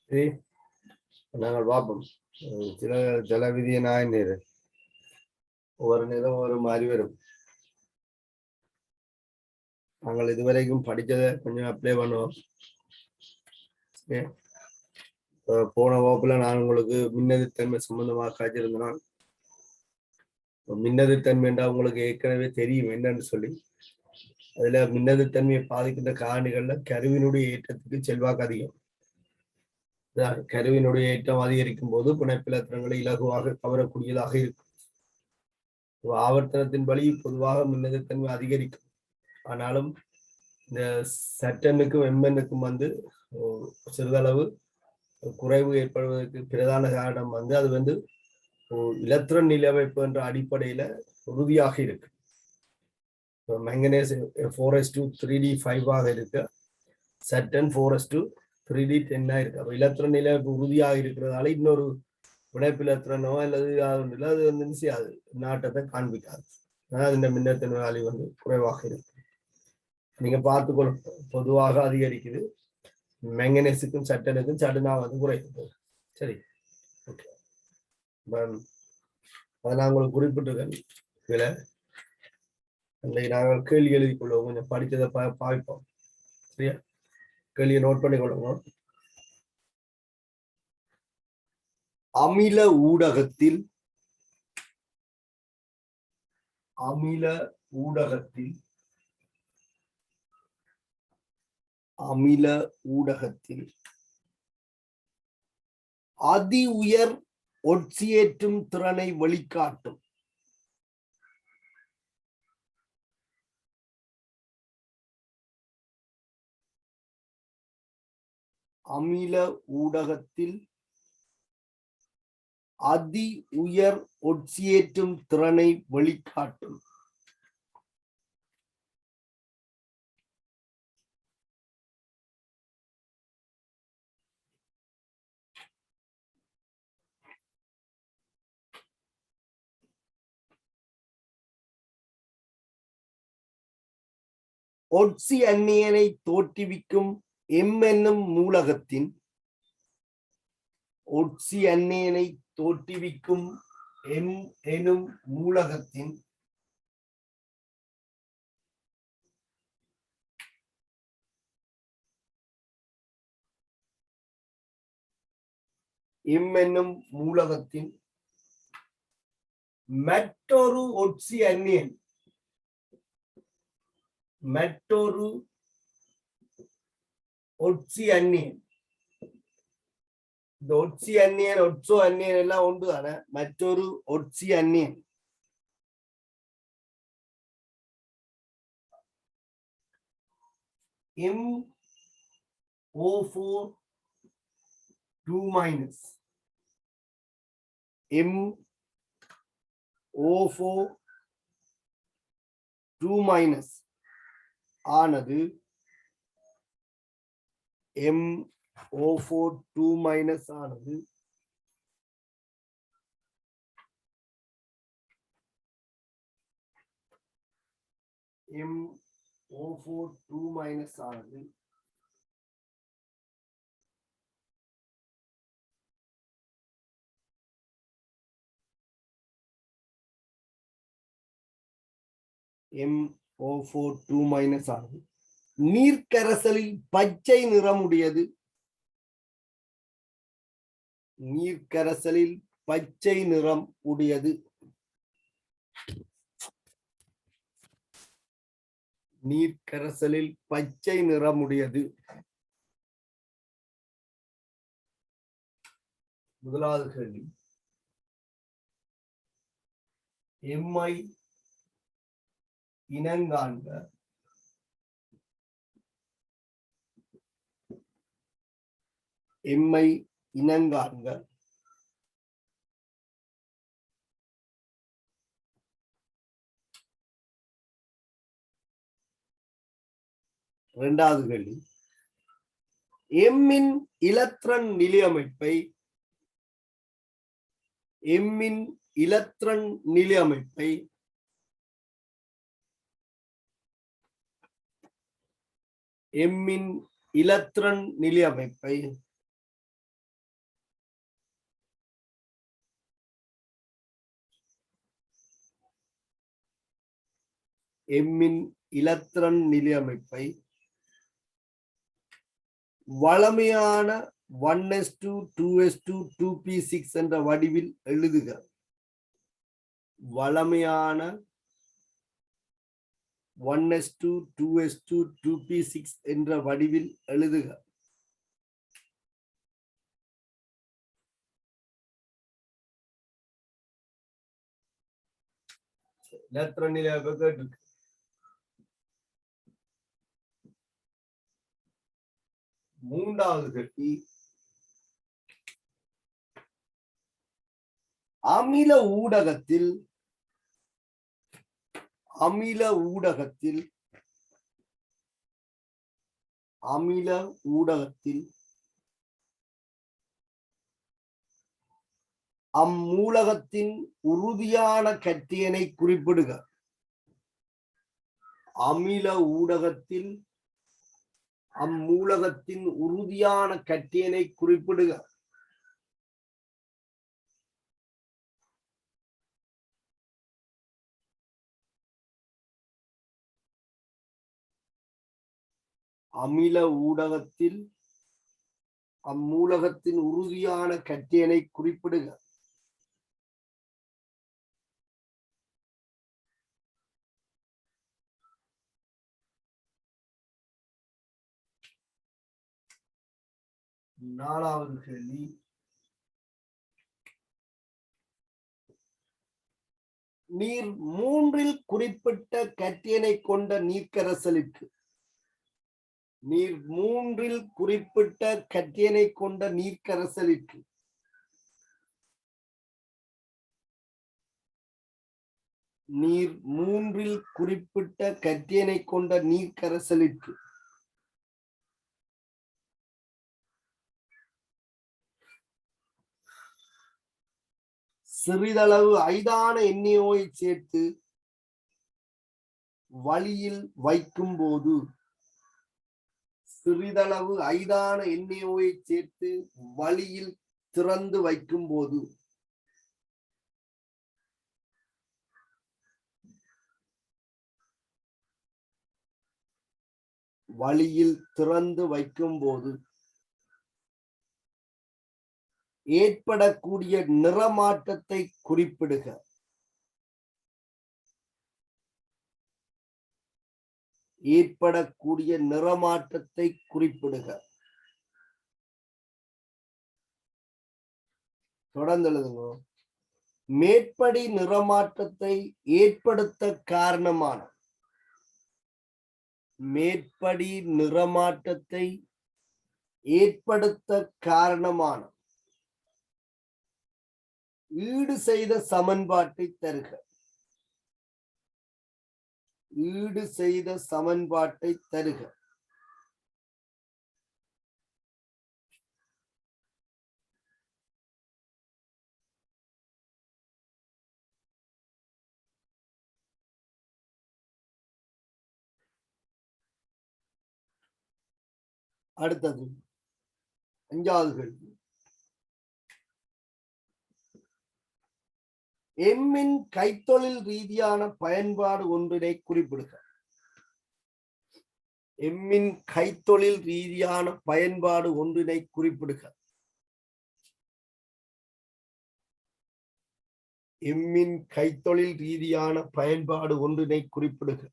சரி, நாங்கள் பார்ப்போம். சில ஜல விதியை நான் ஒவ்வொரு நேரம் ஒரு மாதிரி வரும். நாங்கள் இதுவரைக்கும் படிச்சதை கொஞ்சம் அப்ளை பண்ணுவோம். போன வகுப்புல நான் உங்களுக்கு மின்னதிர்த்தன்மை சம்பந்தமாக காய்ச்சிருந்தனால், மின்னதிர்த்தன்மை என்றால் உங்களுக்கு ஏற்கனவே தெரியும் என்னன்னு சொல்லி. அதுல மின்னதிர்த்தன்மையை பாதிக்கின்ற காரணிகள்ல கருவினுடைய ஏற்றத்துக்கு செல்வாக்கு அதிகம். கருவினுடைய ஏற்றம் அதிகரிக்கும் போது புனைப்பிலத்திரங்களை இலகுவாக கவரக்கூடியதாக இருக்கும். ஆவர்த்தனத்தின் வழி பொதுவாக மின்னதிர்த்தன்மை அதிகரிக்கும். ஆனாலும் இந்த சட்டனுக்கும் எம்என்னுக்கும் சிறிதளவு குறைவு ஏற்படுவதற்கு பிரதான காரணம் அது இலத்திரன் நிலவைப்பு என்ற அடிப்படையில உறுதியாக இருக்கு. மேங்கனேஸ் 4:3D5 இருக்கு, சட்டன் 4:3D10 இருக்கு. அப்ப இலத்திரன் நிலவைப்பு உறுதியாக இருக்கிறதால இன்னொரு வினைப்பிலத்திரனோ அல்லது அது செய்யாது, நாட்டத்தை காண்பிக்காது. இந்த மின்னத்தின் வேலை குறைவாக இருக்கு. நீங்க பார்த்துக்கொள்ளும், பொதுவாக அதிகரிக்குது. மேங்கனேஸுக்கும் சட்டனுக்கும் சடனா குறைக்குது. சரி, ஓகே. அதை நான் உங்களுக்கு குறிப்பிட்டிருக்கேன். இதுல நாங்கள் கேள்வி எழுதி கொள்வோம், கொஞ்சம் படித்ததை பார்ப்போம். சரியா, கேள்வியை நோட் பண்ணி கொள்ளுங்க. அமில ஊடகத்தில் அதி உயர் ஒட்சியேற்றும் திறனை வெளிக்காட்டும் அமில ஊடகத்தில் அதி உயர் ஒட்சியேற்றும் திறனை வெளிக்காட்டும் ஒட்சி அந்நியனை தோற்றுவிக்கும் எம் என்னும் மூலகத்தின் ஒட்சி அந்நியனை தோற்றுவிக்கும் எம் எனும் மூலகத்தின் எம் என்னும் மூலகத்தின் மற்றொரு ஒட்சி அந்நியன் இந்த ஒட்சி அந்நியன் ஒட்சோ அந்நியன் எல்லாம் உண்டு தானே. மற்றொரு ஒட்சி அந்நியன் MO4 2- MO4 2- ஆனது MO4 2- ஆனது MO4 2- ஆனது MO4 2- ஆனது நீர்க்கரசலில் பச்சை நிறமுடையது. நீர்க்கரசலில் பச்சை நிறம் உடையது. நீர்க்கரசலில் பச்சை நிறமுடையது. முதலாவது கேள்வி, எம்ஐ இனங்காண்க. எம்ஐ இனங்காண்க. இரண்டாவது கேள்வி, எம்மின் இலத்திரன் நிலையமைப்பை எம்மின் இலத்திரன் நிலையமைப்பை வளமையான 1:2:2 2p6 என்ற வடிவில் எழுதுக. வளமையான 1:2:2 2p6 என்ற வடிவில் எழுதுக. இலத்திரன் நிலையமைப்பை கேட்டிருக்கு. மூன்றாவது கேள்வி, அமில ஊடகத்தில் அம்மூலகத்தின் உறுதியான கட்டியனை குறிப்பிடுக. அமில ஊடகத்தில் அம்மூலகத்தின் உறுதியான கட்டியனை குறிப்பிடுக. அமில ஊடகத்தில் அம்மூலகத்தின் உறுதியான கட்டியனை குறிப்பிடுக. நாலாவது கேள்வி, நீர் மூன்றில் குறிப்பிட்ட கட்டியனை கொண்ட நீர்க்கரசலுக்கு சிறிதளவு ஐதான எண்ணெயை சேர்த்து வழியில் வைக்கும் போது வழியில் திறந்து வைக்கும் போது ஏற்படக்கூடிய நிறமாற்றத்தை குறிப்பிடுக. தொடர்ந்து எழுதுங்க. மேற்படி நிறமாற்றத்தை ஏற்படுத்த காரணமான ஈடு செய்த சமன்பாட்டை தருக. அடுத்தது 5வது கேள்வி, எம்மின் கைத்தொழில் ரீதியான பயன்பாடு ஒன்றினை குறிப்பிடுக. எம்மின் கைத்தொழில் ரீதியான பயன்பாடு ஒன்றினை குறிப்பிடுக.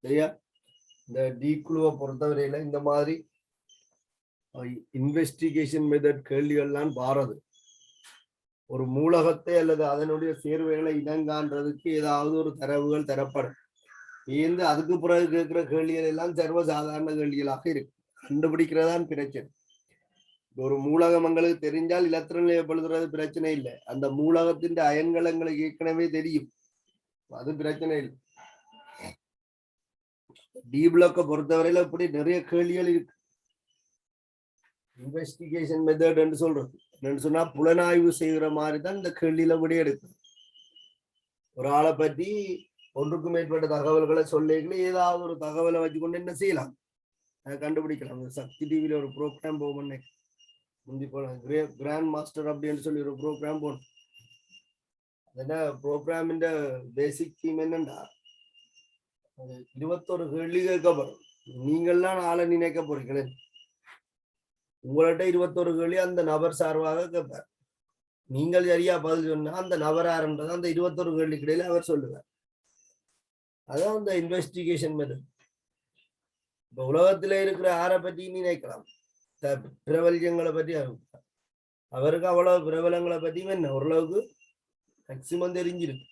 சரியா? இந்த டி குழுவை பொறுத்தவரையில இந்த மாதிரி இன்வெஸ்டிகேஷன் மெத்தட் கேள்விகள்லாம் பாரது. ஒரு மூலகத்தை அல்லது அதனுடைய சேர்வைகளை இனங்காண்றதுக்கு ஏதாவது ஒரு தரவுகள் தரப்படும். அதுக்கு பிறகு கேட்கிற கேள்விகள் எல்லாம் சர்வசாதாரண கேள்விகளாக இருக்கு. கண்டுபிடிக்கிறதான் பிரச்சனை. ஒரு மூலகம் எங்களுக்கு தெரிஞ்சால் இலத்திரன் நிலைப்படுத்துறது பிரச்சனை இல்லை. அந்த மூலகத்தின் அயன்கள் எங்களுக்கு ஏற்கனவே தெரியும், அது பிரச்சனை இல்லை. டி பிளாக்க பொறுத்தவரையில இப்படி நிறைய கேள்விகள் இருக்கு. இன்வெஸ்டிகேஷன் மெத்தட் என்று சொல்றது என்னன்னு சொன்னா, புலனாய்வு செய்கிற மாதிரி தான் இந்த கேள்வியில விட எடுக்கும். ஒரு ஆளை பற்றி ஒன்றுக்கும் மேற்பட்ட தகவல்களை சொல்லிக்கல, ஏதாவது ஒரு தகவலை வச்சுக்கொண்டு என்ன செய்யலாம், கண்டுபிடிக்கலாம். சக்தி டிவியில ஒரு ப்ரோக்ராம் போகும், முந்தி போன கிராண்ட் மாஸ்டர் அப்படின்னு சொல்லி ஒரு ப்ரோக்ராம் போகணும். என்ன ப்ரோக்ராமின் பேசிக் தீம் என்னண்டா, 21 கேள்வி கேட்கப்படும். நீங்கள்லாம் ஆளை நினைக்க போறீங்களே, உங்கள்கிட்ட 21 கேள்வி அந்த நபர் சார்பாக கேட்பார். நீங்கள் சரியா பதில் சொன்னா அந்த நபர் யாருன்றதை அந்த 21 கேள்விக்கு இடையில அவர் சொல்லுவார். அதான் அந்த இன்வெஸ்டிகேஷன் மெத்தட். இப்ப உலகத்தில இருக்கிற யாரை பற்றி நினைக்கலாம், பிரபல்யங்களை பற்றி அவருக்கு அவ்வளவு பிரபலங்களை பற்றியும் என்ன ஓரளவுக்கு மேக்சிமம் தெரிஞ்சிருக்கு.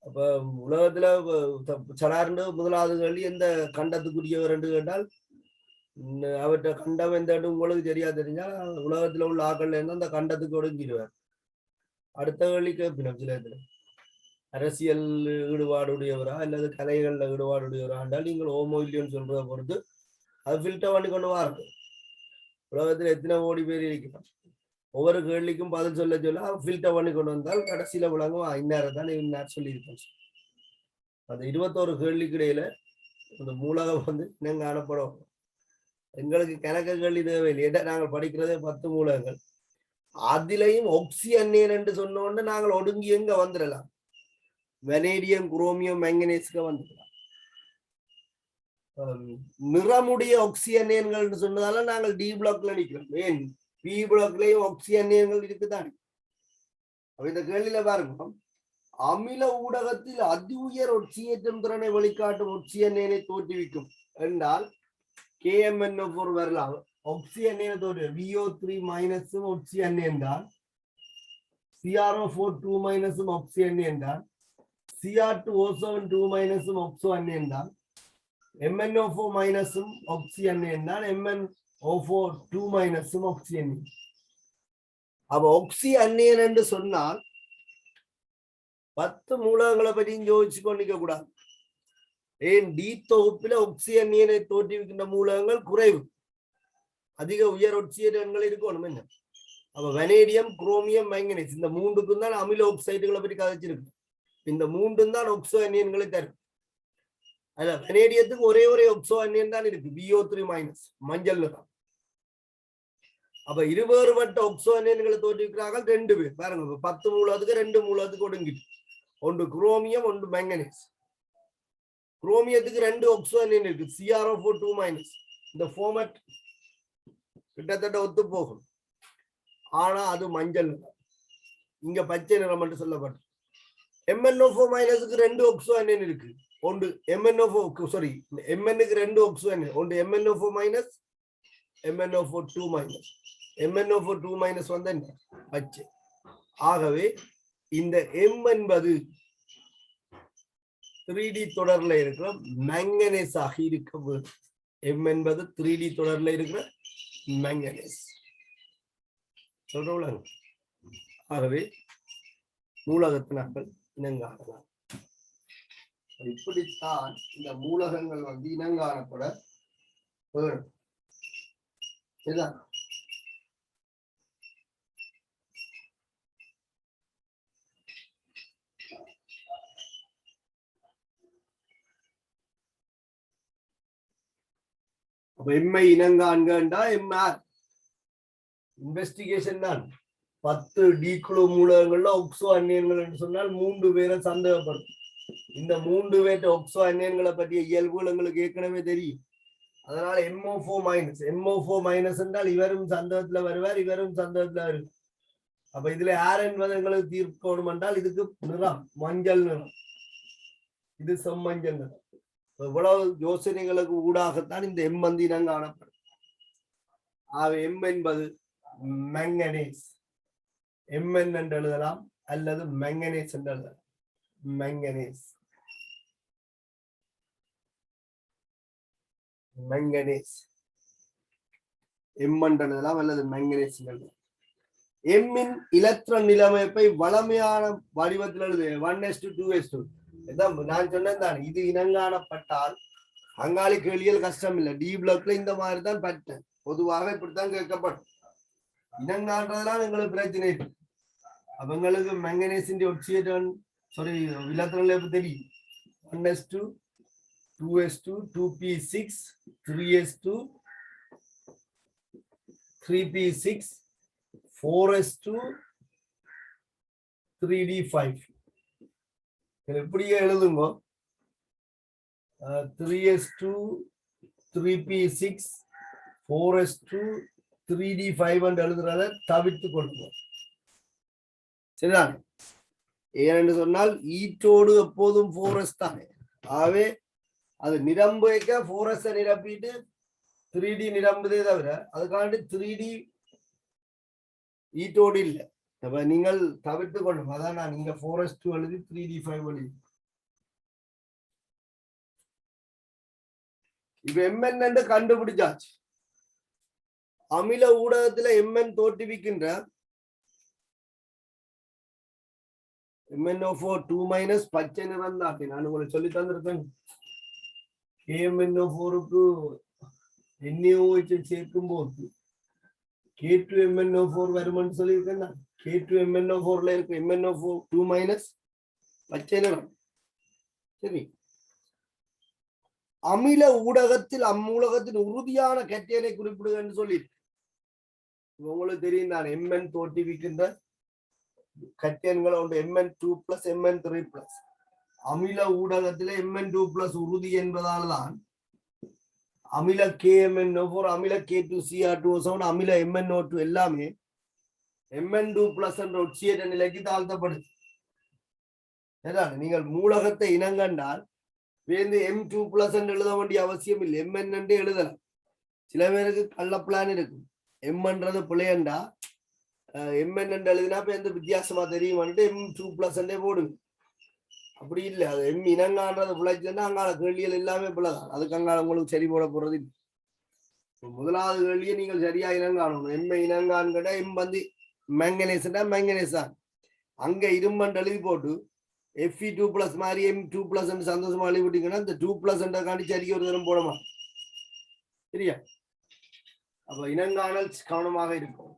அப்ப உலகத்துல சடார்ந்து முதலாவது கேள்வி எந்த கண்டத்துக்குரியவர் என்று கேட்டால், அவற்றை கண்டம் எந்த உங்களுக்கு சரியா தெரிஞ்சா உலகத்துல உள்ள ஆக்கள்ல இருந்து அந்த கண்டத்துக்கு ஒடுங்கிடுவார். அடுத்த கேள்வி கேட்பினோம், சில இதுல அரசியல் ஈடுபாடுடையவரா அல்லது கலைகள்ல ஈடுபாடுடையவரா என்றால் நீங்கள் ஓமோ இல்லையோன்னு சொல்றதை பொறுத்து அது ஃபில்டர் பண்ணி கொண்டு வாருங்க. உலகத்துல எத்தனை கோடி பேர் இருக்கிறோம், ஒவ்வொரு கேள்விக்கும் பதில் சொல்ல சொல்ல ஃபில்டர் பண்ணி கொண்டு வந்தால் கடைசியில விளங்கும் இன்னாரத்தானே இன்னார் சொல்லியிருக்கேன். அந்த 21 கேள்விக்கு இடையில அந்த மூலகம் இன்னும் காணப்படும். எங்களுக்கு கணக்கு கேள்வி தேவையில்லை, ஏன்னா நாங்கள் படிக்கிறதே 10 மூலகங்கள். அதிலையும் ஆக்சிஜன் என்று சொன்னோன்னு நாங்கள் ஒடுங்கி எங்க வந்துடலாம், வெனேடியம், குரோமியம், மேங்கனீஸ்க்கு வந்துடலாம். நிறமுடைய ஆக்சிஜன் சொன்னதால நாங்கள் டி பிளாக்ல நிற்கிறோம். ஏன் பி பிளாக்லயும் ஆக்சிஜன் இருக்குதான். இந்த கேள்வியில பாருங்க, அமில ஊடகத்தில் அதி உயர் ஒட்சியேற்றம் திறனை வெளிக்காட்டும் ஆக்சிஜனை தோற்றுவிக்கும் என்றால் KMnO4 வரலாம். ஆக்சிஜன் தோற்று VO3 மைனஸும் ஆக்சிஜன் என்றால், CrO4 2 மைனஸும் ஆக்சிஜன் என்றால், Cr2O7 2 மைனஸும் ஆக்சிஜன் என்றால், MnO4 மைனஸும் ஆக்சிஜன் என்றால், MnO4 2 மைனஸும் ஆக்சிஜன். அப்ப ஆக்சிஜன் என்று சொன்னால் 10 மூலகங்களை பற்றியும் யோசிச்சு கொண்டிருக்க கூடாது. ஏன் டி தொகுப்பில் ஆக்சிஜனை தோற்றுவிக்கின்ற மூலகங்கள் குறைவு, அதிக உயர் ஆக்சிஜன்கள் இருக்கணும். என்ன அப்ப வெனேடியம், குரோமியம், மேங்கனீஸ் இந்த மூன்றுக்கும் தான் அமில ஆக்சைடுகளை பற்றி கதைச்சிருக்கு. இந்த மூன்றும் தான் ஆக்சோ அன்னியன்களை தரும். அதுல வெனேடியத்துக்கு ஒரே ஆக்சோ அன்னியன் தான் இருக்கு, VO3 மைனஸ், மஞ்சள் நிறம். அப்ப இருவேறுபட்ட ஆக்சோ அன்னியன்களை தோற்றுவிக்கிறார்கள் 2 பேர். பாருங்க, 10 மூலத்துக்கு 2 மூலத்துக்கு ஒடுங்கிட்டு, ஒன்று குரோமியம், ஒன்று மேங்கனீஸ். குரோமியத்துக்கு 2 ஆக்சோ அன்னியன் இருக்கு, CrO4 2 மைனஸ். இந்த ஃபார்மட் கிட்டத்தட்ட ஒத்து போகும், ஆனா அது மஞ்சள் நிறம், இங்க பச்சை நிறம் என்று சொல்லப்பட்டு. MnO4 மைனஸுக்கு 2 ஆக்சோ அன்னியன் இருக்கு, ஒன்று MnO4 சாரி Mnக்கு 2 ஆக்சோ அன்னியன், ஒன்று MnO4 minus, MnO4 2 minus. MnO4 2 minus வந்து என்ன பச்சை. ஆகவே இந்த M என்பது 3D தொடர்ல இருக்கிற மேங்கனீஸ் ஆக இருக்க வேண்டும். M என்பது 3D தொடர்ல இருக்கிற மேங்கனீஸ் சொல்றோம். ஆகவே மூலகத்தை நாங்கள் இனங்காணலாம். இப்படித்தான் இந்த மூலகங்கள் இனங்காணப்பட வேண்டும். இதுதான் எம்ஐ இனங்காண்கண்டா MR இன்வெஸ்டிகேஷன் தான். 10 டி குழு மூலகங்கள்ல ஆக்சோ அன்னியன்கள் என்று சொன்னால் 3 பேரை சந்தேகப்படும். இந்த 3 பேர்ட்ட ஆக்சோ அன்னியன்களை பற்றிய இயல்புகள் எங்களுக்கு ஏற்கனவே தெரியும். அதனால MO4 மைனஸ், MO4 மைனஸ் என்றால் இவரும் சந்தேகத்துல வருவார், இவரும் சந்தேகத்துல வருவார். அப்ப இதுல யார் என்பது எங்களுக்கு தீர்க்கணும் என்றால், இதுக்கு நிறம் மஞ்சள் நிறம், இது செம்மஞ்சள் நிறம். இவ்வளவு யோசனைகளுக்கு ஊடாகத்தான் இந்த M இனம் காணப்படும். M என்பது மேங்கனீஸ், Mn என்று எழுதலாம் அல்லது மேங்கனீஸ் என்று எழுதலாம். மேங்கனீஸ் manganese எம்மண்டலாம் அல்லது manganese எம்மின் எலக்ட்ரான் நிலைமைப்பை வளமையான வடிவத்தில் எழுது 1:2:2. நான் சொன்னேன் தான், இது இனங்காணப்பட்டால் அங்காளி கேள்விகள் கஷ்டம் இல்லை. டி பிளாக்ல இந்த மாதிரி தான் பட்டேன், பொதுவாக இப்படித்தான் கேட்கப்படும். இனங்காண்றதுலாம் எங்களுக்கு பிரச்சனை இருக்கு. அவங்களுக்கு manganese ஒட்சியேட்டன் சாரி எலக்ட்ரான் நிலைமை தெரியும். 1:2, 2:2, 2p6, 3:2, 3p6, 4:2, 3d5. எப்படியே எழுதுங்க, 3:2, 3p6, 4:2, 3d5 என்று எழுதுறத தவிர்த்து கொள்ளுங்க. சரிதான்? ஏனென்று சொன்னால் ஈட்டோடு எப்போதும் 4s தானே. ஆகவே அது நிரம்பு வைக்க 4s நிரப்பிட்டு 3d நிரம்புதே தவிர அதுக்காண்டி 3d ஈட்டோடு இல்லை. அப்ப நீங்கள் தவிர்த்து கொள்ளும். அதான் நான் நீங்க 4s2 எழுதி 3d5 எழுதி. இப்ப mn என்று கண்டுபிடிச்சாச்சு. அமில ஊடகத்துல mn தோற்றுவிக்கின்ற MnO4 2- பச்சை நிறம் தான். நான் உங்களுக்கு சொல்லி தந்திருக்கேன். KMnO4க்கு NaOH சேர்க்கும் போது K2MnO4 வரும்னு சொல்லியிருக்கேன். K2MnO4ல இருக்கு MnO4 2- பச்சை நிறம். சரி, அமில ஊடகத்தில் அம்மூலகத்தின் உறுதியான கட்டியலை குறிப்பிடுங்க சொல்லி உங்களுக்கு தெரியும். நான் Mn தோற்றுவிக்கின்ற கட்டியன்களை உண்டு. Mn2+, Mn3+. அமில ஊடகத்திலே Mn2+ உறுதி என்பதால் தான் அமில KMnO4, அமில K2Cr2O7, அமில MnO2 எல்லாமே Mn2+ என்ற ஒட்சியேற்ற நிலைக்கு தாழ்த்தப்படுது. நீங்கள் மூலகத்தை இனங்கண்டால் வேந்து M2+ என்று எழுத வேண்டிய அவசியம் இல்லை, Mn என்று எழுதலாம். சில பேருக்கு கள்ள பிளான் இருக்கும். எம்ன்றது பிள்ளையண்டா Mn என்று எழுதினா எந்த வித்தியாசமா தெரியும், M2+ என்றே போடுங்க. அப்படி இல்லை, அது எம் இனங்கான்றது பிழைச்சுன்னா அங்கால கேள்விகள் எல்லாமே பிள்ளைதான். அதுக்கு அங்கால உங்களுக்கு சரி போட போறது இல்லை. முதலாவது கேள்வியை நீங்கள் சரியா இனங்காணணும். எம் இனங்கான்கிட்ட எம் வந்து மேங்கனேஸ்டா மேங்கனேஸா அங்க இரும்பன் எழுதி போட்டு Fe2+ மாதிரி M2+ சந்தோஷமா எழுதி விட்டீங்கன்னா இந்த 2+ காண்டி சரிக்கு ஒரு தரம் போடமா. சரியா? அப்ப இனங்காணல் கவனமாக இருக்கும்.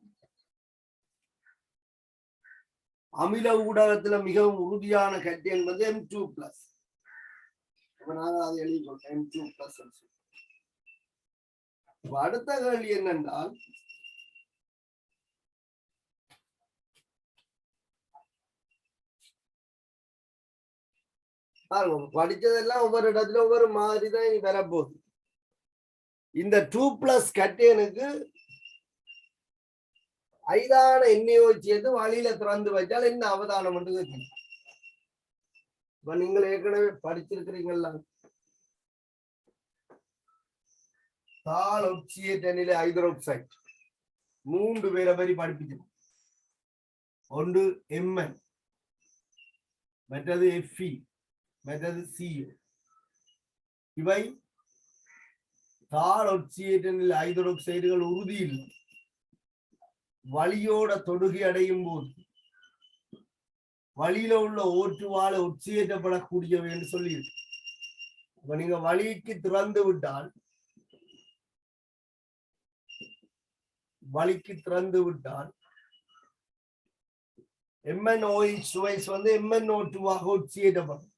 அமில ஊடகத்துல மிகவும் உறுதியான கட்டி என்பது M2+. நாங்க அதை எழுதிக்கொள்றோம் M2+. அடுத்த கேள்வி என்னென்றால் படிச்சதெல்லாம் ஒவ்வொரு இடத்துல ஒவ்வொரு மாதிரிதான் இனி வரப்போகுது. இந்த 2+ கட்டியனுக்கு ஐதான NaOH வழியில திறந்து வச்சால் என்ன அவதானம் என்று கேட்கணும். இப்ப நீங்கள் ஏற்கனவே படிச்சிருக்கிறீங்களா? தாள் ஒட்சியேற்ற நிலை ஹைட்ரோக்சைடு 3 பேரை பற்றி படிப்பிச்சிருக்கோம். ஒன்று Mn, மற்றது Fe, மற்றது CO. இவை தாள் ஒட்சியேற்ற நிலை ஹைட்ரோக்சைடுகள் உறுதி இல்லை. வழியோட தொடுகை அடையும் போது வழியில உள்ள ஓட்டுவாழ ஒட்சியேற்றப்படக்கூடியவை என்று சொல்லியிருக்கு. இப்ப நீங்க வழிக்கு திறந்து விட்டால் MnOH வந்து MnO2 ஒட்சியேற்றப்படும்.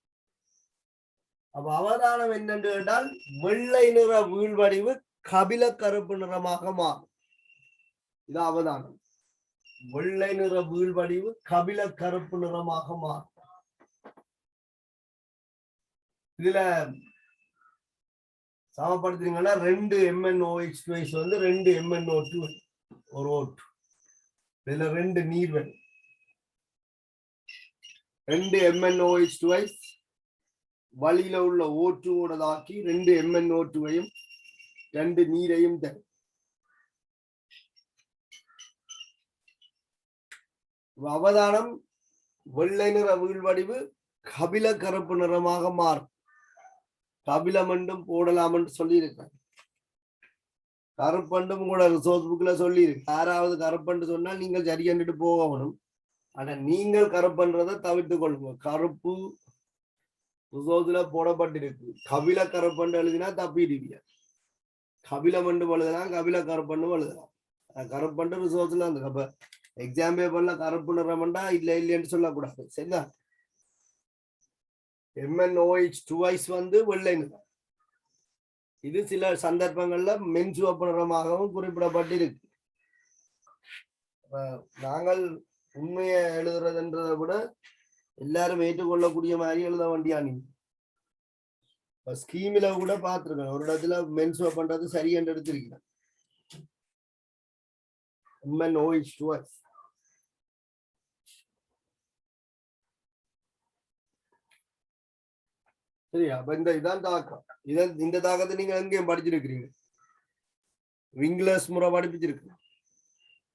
அப்ப அவதானம் என்னென்று கேட்டால் வெள்ளை நிற வீழ்வடிவு கபில கருப்பு நிறமாக மாறும். இது அவதானம். வெள்ளை நிற வீழ்வடிவு கபில கருப்பு நிறமாக மாறும். இதுல சமப்படுத்தீங்கன்னா 2 MnOH வந்து 2 MnO2 ஒரு ஓட்டு. இதுல 2 நீர்வன் 2 MnOH வழியில உள்ள ஓட்டுவோடதாக்கி 2 MnO2 2 நீரையும் தரும். அவதானம் வெள்ளை நிற வீழ்வடிவு கபில கருப்பு நிறமாக மாறும். கபிலம் என்றும் போடலாம் என்று சொல்லி இருக்காங்க. கருப்பண்டும் கூட ரிசோர்ஸ் புக்ல சொல்லி இருக்கு. யாராவது கருப்பண்டு சொன்னால் நீங்கள் சரி கண்டுட்டு போகணும். ஆனா நீங்கள் கருப்பன்றதை தவிர்த்து கொள்ளுங்க. கருப்பு ரிசோர்ஸ்ல போடப்பட்டிருக்கு. கபில கருப்பண்டு எழுதினா தப்பிடுவீங்க. கபிலம் என்று எழுதலாம், கபில கருப்பண்டு எழுதலாம். கருப்பண்டு ரிசோர்ஸ்ல அந்த அப்ப எக்ஸாம் பேப்பர்ல கருப்பு நிறமண்டா இல்ல இல்லைன்னு சொல்லக்கூடாது. சரிங்களா? MnOH2 வந்து வெள்ளை நிறம். இது சில சந்தர்ப்பங்கள்ல மென்சுவப்பு நிறமாகவும் குறிப்பிடப்பட்டிருக்கு. நாங்கள் உண்மையை எழுதுறதுன்றதை விட எல்லாரும் ஏற்றுக்கொள்ளக்கூடிய மாதிரி எழுத வேண்டியா நீங்க ஸ்கீமில கூட பார்த்துருக்கேன். ஒரு இடத்துல மென்சுவப் பண்றது சரி என்று எடுத்திருக்கிறேன். MnOH2 சரியா? அப்ப இதான் தாக்கம். இந்த தாக்கத்தை நீங்க எங்கேயும் படிச்சிருக்கிறீங்க. விங்லர்ஸ் முறை படிப்பிச்சிருக்கு.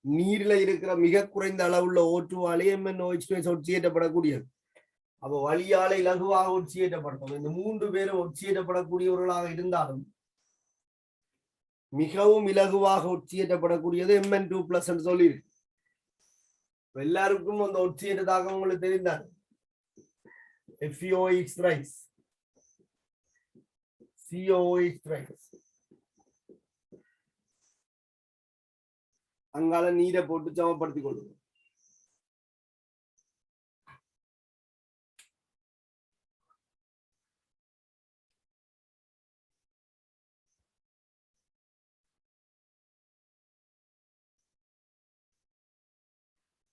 நீர்ல இருக்கிற மிக குறைந்த அளவுள்ள O2 MnOH2 ஒட்சியேற்றப்படக்கூடியது. அப்ப வழியால இலகுவாக ஒட்சியேற்றப்படும். இந்த 3 பேரும் ஒட்சியேற்றப்படக்கூடியவர்களாக இருந்தாலும் மிகவும் இலகுவாக ஒட்சியேற்றப்படக்கூடியது Mn2+ சொல்லி இருக்கு. எல்லாருக்கும் அந்த ஒட்சியேற்ற தாக்கம் உங்களுக்கு தெரிந்தாங்க. FeOH thrice, COOH thrice. அங்கால நீரை போட்டு சமப்படுத்திக் கொள்ளுங்க.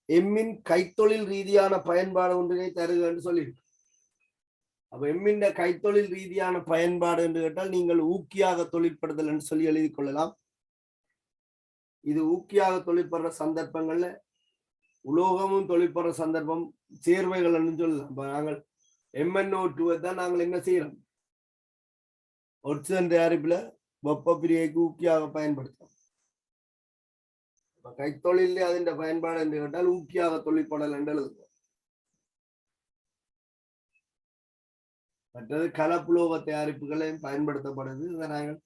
எம்மின் கைத்தொழில் ரீதியான பயன்பாடு ஒன்றினை தருக என்று சொல்லியிருக்கு. அப்ப எம்மின் கைத்தொழில் ரீதியான பயன்பாடு என்று கேட்டால் நீங்கள் ஊக்கியாக தொழிற்படுதல் என்று சொல்லி எழுதி கொள்ளலாம். இது ஊக்கியாக தொழிற்படுற சந்தர்ப்பங்கள்ல உலோகமும் தொழிற்படுற சந்தர்ப்பம் சேர்வைகள் சொல்லலாம். இப்ப நாங்கள் MnO2 தான் நாங்கள் என்ன செய்யறோம்? ஒட்சன் தயாரிப்புல வெப்ப பிரிகைக்கு ஊக்கியாக பயன்படுத்தலாம். கைத்தொழிலே அதன் பயன்பாடு என்று கேட்டால் ஊக்கியாக தொழிற்படல் என்று எழுதுவோம். மற்றது கலப்புலோக தயாரிப்புகளையும் பயன்படுத்தப்படுது. இதை நாங்கள்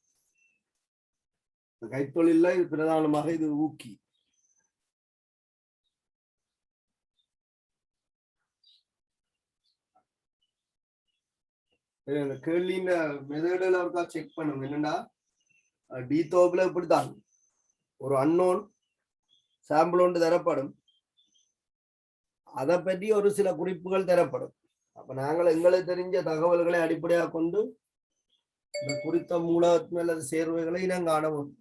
கைத்தொழில பிரதானமாக இது ஊக்கி. இந்த கேள்வியின் மெதேடுல இருக்கா செக் பண்ணுங்க. என்னன்னா டீதோப்ல இப்படித்தான் ஒரு அன்னோன் சாம்பிள் ஒன்று தரப்படும். அதை பற்றி ஒரு சில குறிப்புகள் தரப்படும். அப்ப நாங்கள் எங்களுக்கு தெரிஞ்ச தகவல்களை அடிப்படையாக கொண்டு இந்த குறித்த மூலத்தின் அல்லது சேர்வைகளை நாங்கள் காணவும்.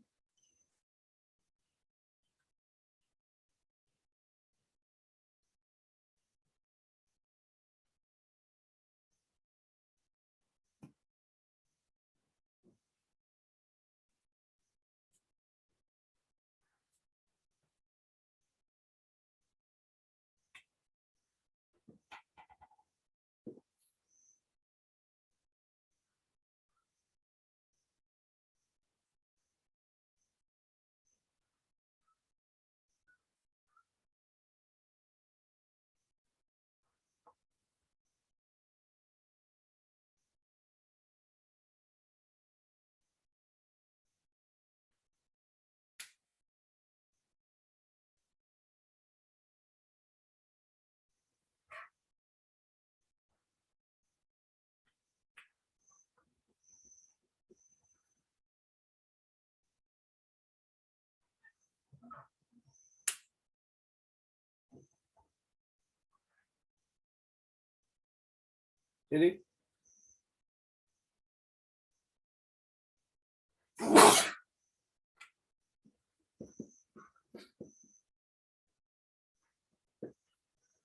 சரி,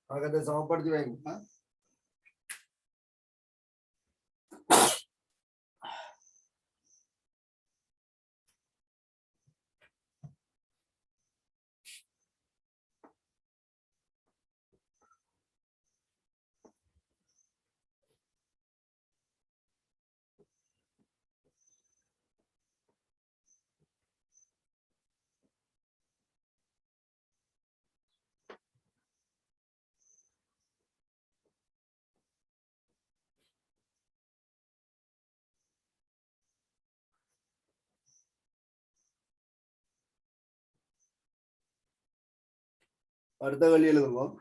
அதை சமப்படுத்தி வைங்க. அடுத்த கேள்வி எழுதுவோம்.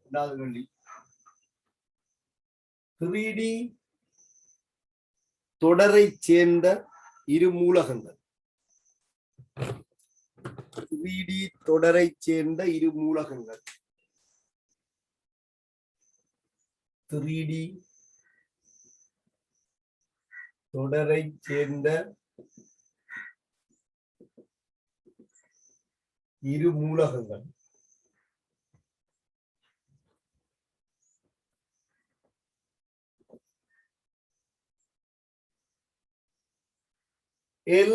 இரண்டாவது கேள்வி. 3D தொடரை சேர்ந்த இரு மூலகங்கள். 3D தொடரை சேர்ந்த இரு மூலகங்கள். 3D தொடரை சேர்ந்த இரு மூலகங்கள். L,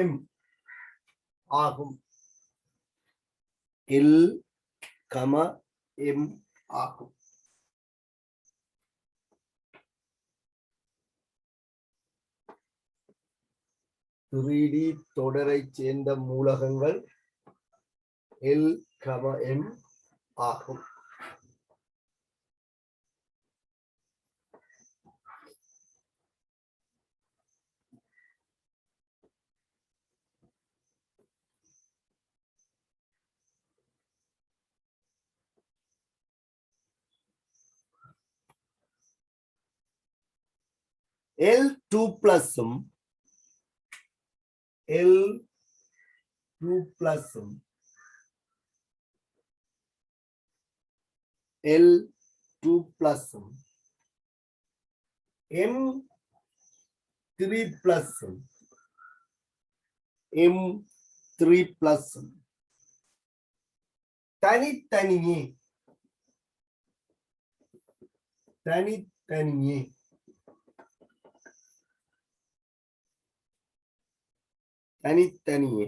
M ஆகும். L, M ஆகும். த்ரீடி தொடரை சேர்ந்த மூலகங்கள் L, M ஆகும். L2 பிளஸும் L2 பிளஸும் L2 பிளஸும் M3 பிளஸும் M3 பிளஸும் தனித்தனியே தனித்தனியே தனித்தனியே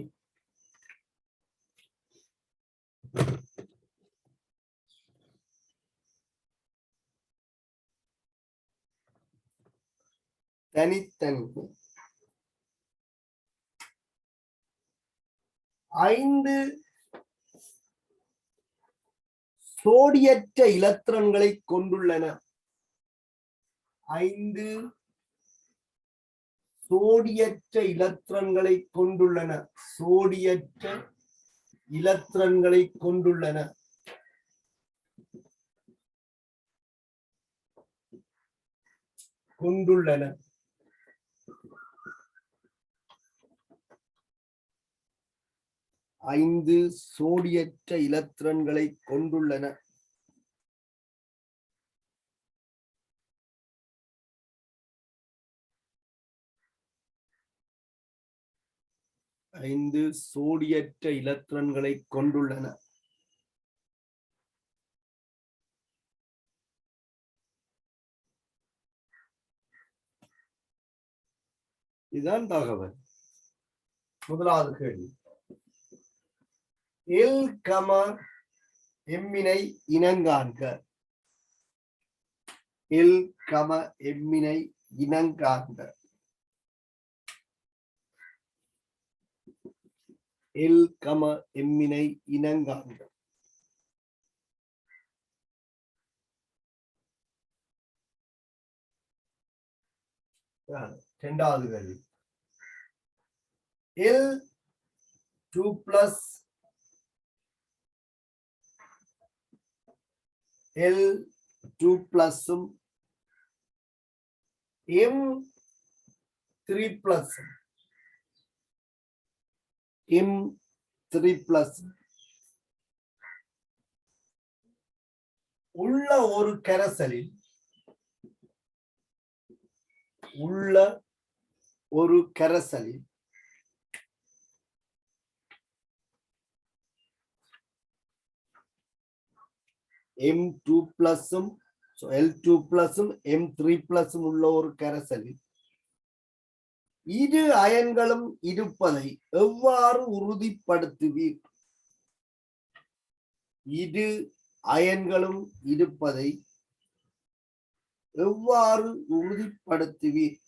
5 சோடியற்ற இலத்திரன்களை கொண்டுள்ளன. 5 சோடியற்ற இலத்திரன்களை கொண்டுள்ளன. சோடியற்ற இலத்திரன்களை கொண்டுள்ளன. கொண்டுள்ளன 5 சோடியற்ற இலத்திரன்களை கொண்டுள்ளன. ஐந்து சோடியற்ற இலத்திரன்களை கொண்டுள்ளன. இதுதான் தகவல். முதலாவது கேள்வி. L, M-னை இனங்காண்க. L, M-னை இனங்காண்க. L, M-னை இனங்காண்க. இரண்டாவது கேள்வி. L2 plus L2 பிளஸும் M3 பிளஸும் M3 plus உள்ள ஒரு கரைசலில் M2 பிளஸும் L2 பிளஸும் M3 பிளஸும் உள்ள ஒரு கரைசலில் இரு அயன்களும் இருப்பதை எவ்வாறு உறுதிப்படுத்துவீர்? இரு அயன்களும் இருப்பதை எவ்வாறு உறுதிப்படுத்துவீர்?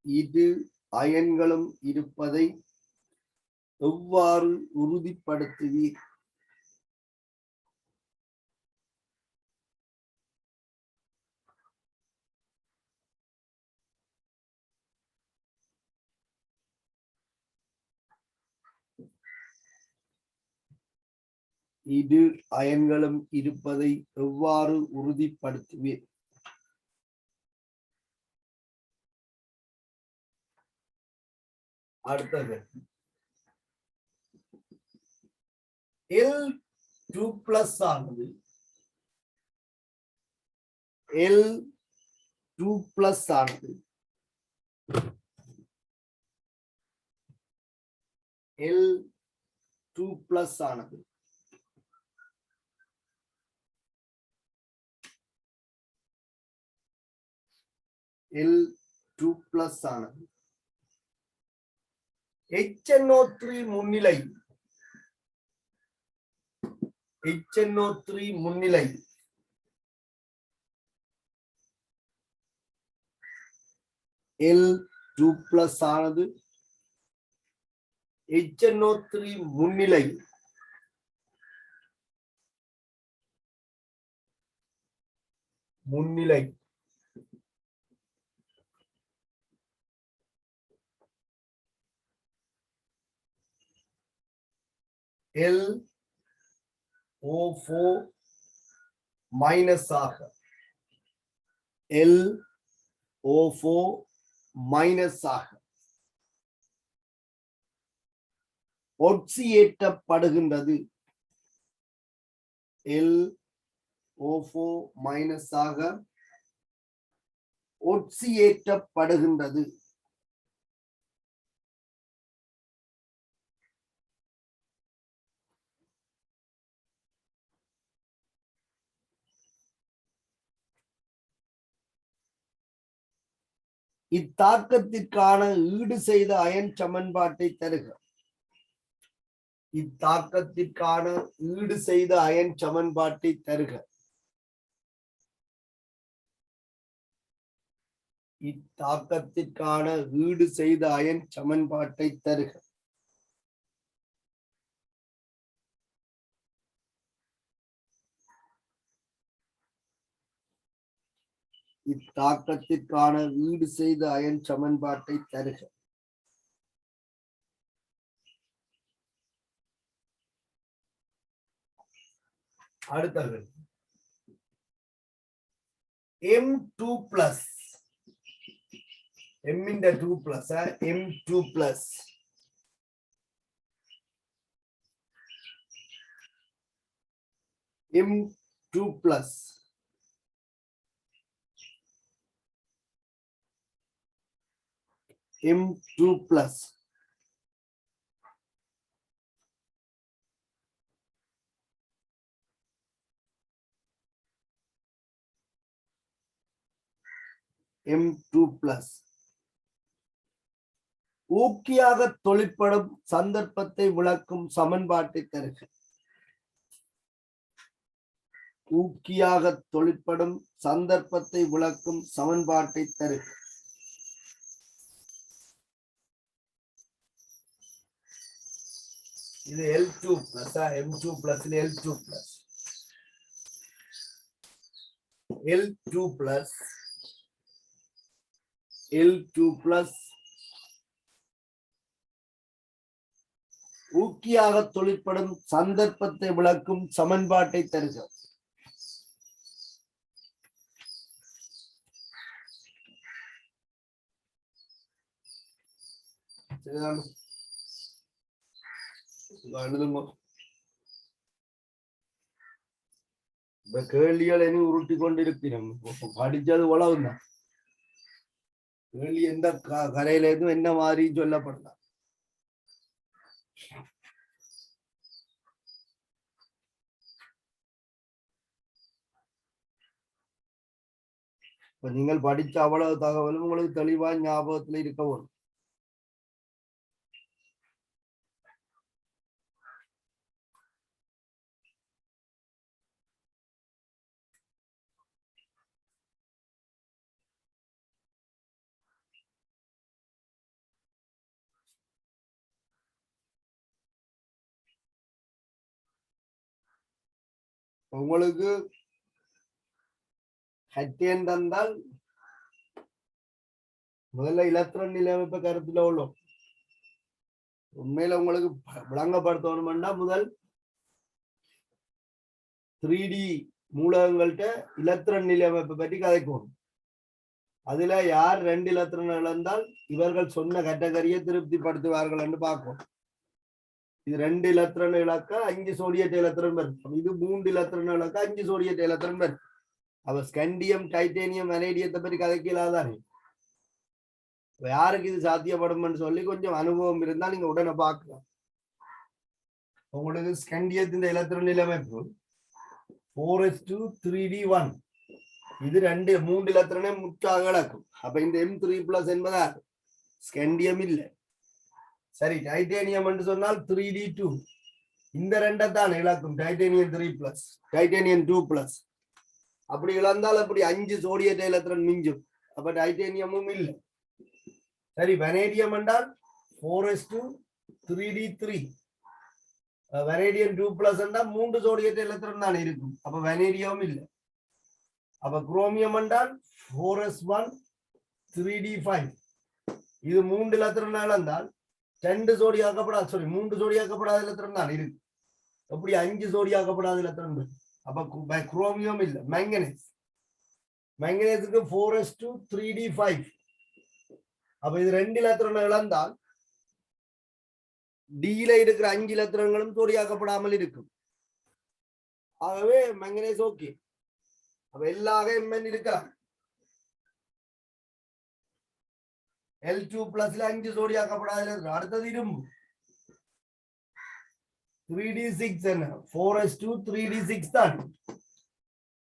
இரு அயன்களும் இருப்பதை எவ்வாறு உறுதிப்படுத்துவீர்? இரு அயன்களும் இருப்பதை எவ்வாறு உறுதிப்படுத்துவீர்? அடுத்தது L2+ ஆனது L2+ ஆனது L2+ ஆனது L2+ ஆனது HNO3 முன்னிலை HNO3 முன்னிலை L2+ ஆனது HNO3 முன்னிலை முன்னிலை LO4 மைனஸ் ஆக LO4 மைனஸ் ஆக ஒட்சியேற்றப்படுகின்றது. LO4 மைனஸ் ஆக ஒட்சியேற்றப்படுகின்றது. இத்தாக்கத்திற்கான ஈடு செய்த அயன் சமன்பாட்டை தருக. இத்தாக்கத்திற்கான ஈடு செய்த அயன் சமன்பாட்டை தருக. இத்தாக்கத்திற்கான ஈடு செய்த அயன் சமன்பாட்டை தருக. இத்தாக்கத்திற்கான ஈடு செய்த அயன் சமன்பாட்டை தருக. அடுத்தது M2+, M in the 2+, M2+, M2+, M2+, M2+, ஊக்கியாக தொழிற்படும் சந்தர்ப்பத்தை விளக்கும் சமன்பாட்டை தருக. ஊக்கியாக தொழிற்படும் சந்தர்ப்பத்தை விளக்கும் சமன்பாட்டை தருக. இது L2+, M2+ L2+, L2+, L2+, ஊக்கியாக தொழிற்படும் சந்தர்ப்பத்தை விளக்கும் சமன்பாட்டை தருக. கேள்விகள் இனி உருட்டி கொண்டிருக்கிறோம். படிச்சது உழவுதான். கேள்வி எந்த கரையில இருந்து என்ன மாதிரி சொல்லப்படலாம். இப்ப நீங்கள் படிச்ச அவ்வளவு தகவலும் உங்களுக்கு தெளிவா ஞாபகத்துல இருக்க வேணும். உங்களுக்கு ஹெட்டேன் தந்தால் முதல்ல இலத்திரன் நிலையமைப்பை கருத்துல உள்ளோம். உண்மையில உங்களுக்கு விளங்கப்படுத்தணும்னா முதல் 3D மூலகங்கள்ட்ட இலத்திரன் நிலையமைப்பை பற்றி கதைக்கணும். அதுல யார் 2 இலத்திரன் இழந்தால் இவர்கள் சொன்ன கேட்டகரியை திருப்திப்படுத்துவார்கள் என்று பார்ப்போம். இது 2 இலத்திரன் இழக்க 5 சோடியேட் இலத்திரன் வரும். இது 3 இலத்திரன் இழக்க 5 சோடியேட் இலத்திரன் வரும். அவ ஸ்கண்டியம், டைட்டேனியம், வனேடியத்தை பற்றி கதைக்கலாதானே. யாருக்கு இது சாத்தியப்படும் சொல்லி கொஞ்சம் அனுபவம் இருந்தா நீங்க உடனே பார்க்கலாம். உங்களுக்கு ஸ்கண்டியத்தின் இலத்திரன் நிலையமைப்பு 4s2 3d1. இது 3 இலத்திரனே முற்றாக இழக்கும். அப்ப இந்த M3+ என்பதா ஸ்கண்டியம் இல்லை. சரி, டைட்டேனியம் என்று சொன்னால் 3d2. இந்த 2 தான் இழக்கும். Titanium 3+, titanium 2+. அப்படி இழந்தால் அப்படி 5 சோடியேட் இலத்திரன் மிஞ்சும். அப்ப டைட்டேனியமும் இல்லை. சரி, வனேடியம் என்றால் 4s2 3d3. வனேடியம் 2+ என்றால் 3 சோடியேட் இலத்திரன் தான் இருக்கும். அப்ப வனேடியமும் இல்லை. அப்ப குரோமியம் என்றால் 4s1 3d5. இது 3 இலத்திரன் இழந்தால் 2 சோடியாக்கப்படாது, 3 சோடியாக்கப்படாத இலத்திரன் தான் இருக்கு. அப்படி 5 சோடியாக்கப்படாத இலத்திரன். அப்ப குரோமியம் இல்லை. Manganese, மேங்கனீஸுக்கு 4s2 3d5. அப்ப இது 2 இலத்திரன் இழந்தால் டியில இருக்கிற 5 இலத்திரங்களும் சோடியாக்கப்படாமல் இருக்கும். ஆகவே மேங்கனீஸ் ஓகே. அப்ப எல்லாக Mn இருக்கலாம். L2+ல 5 சோடியாக்கப்படாத. அடுத்தது இரும்பு 3d6 என்ன 4s2 3d6 தான்.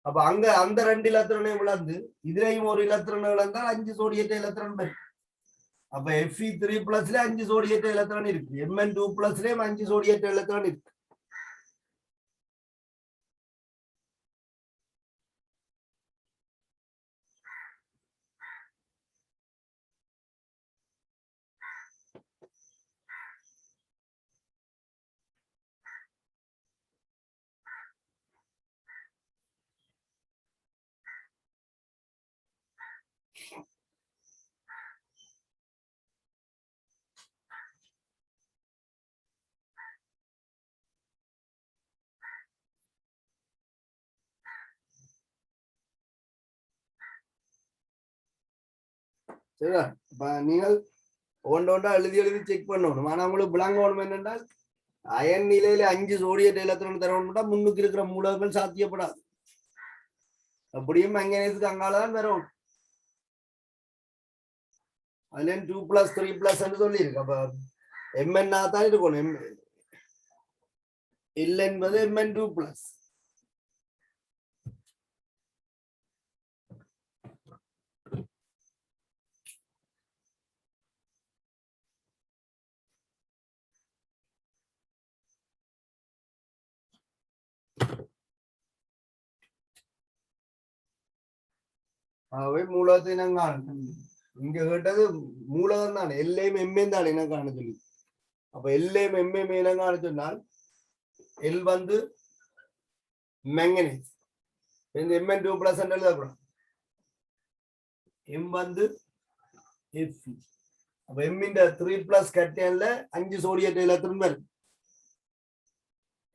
அப்ப அங்க அந்த 2 இலத்திரனை இழந்து இதுலயும் ஒரு இலத்திரனை இழந்தால் 5 சோடியேட் இலத்திரன் வரும். அப்ப Fe3+ல 5 சோடியேட் இலத்திரன் இருக்கு. Mn2+லயும் 5 சோடியேட் இலத்திரன் இருக்கு. சரியா? நீங்கள் ஒன்றா எழுதி செக் பண்ணணும். ஆனா உங்களுக்கு விளங்கணும் என்னென்றால் அயன் நிலையில 5 சோடியேட் இலத்திரன் தரணும்னா முன்னுக்கு இருக்கிற மூலகங்கள் சாத்தியப்படாது. அப்படியும் மேங்கனீஸுக்கு அங்காலதான் வரும். அதுல 2+, 3+ என்று சொல்லி இருக்கு. அப்ப Mn தான் இருக்கணும். L என்பது Mn2+. ஆகவே மூலகத்தை நாங்க இங்க கேட்டது மூலகம் தான். எல்லையும் எம்ஏம் தான் என்ன காண சொல்லி. அப்ப எல்லையும் எம்ஏம் என்ன காண சொன்னால் எல் வந்து மேங்கனீஸ். இந்த Mn2+ எழுதக்கூடாது. எம் வந்து Fe. அப்ப M இந்த 3+ கேட்டையன்ல 5 சோடியேட் இலத்திரன் வரும்.